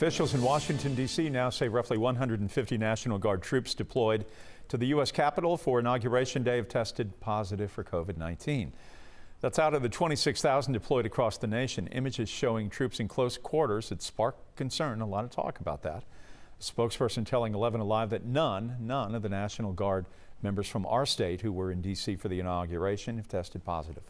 Officials in Washington, D.C. now say roughly 150 National Guard troops deployed to the U.S. Capitol for Inauguration Day have tested positive for COVID-19. That's out of the 26,000 deployed across the nation. Images showing troops in close quarters that sparked concern. A lot of talk about that. A spokesperson telling 11 Alive that none of the National Guard members from our state who were in D.C. for the inauguration have tested positive.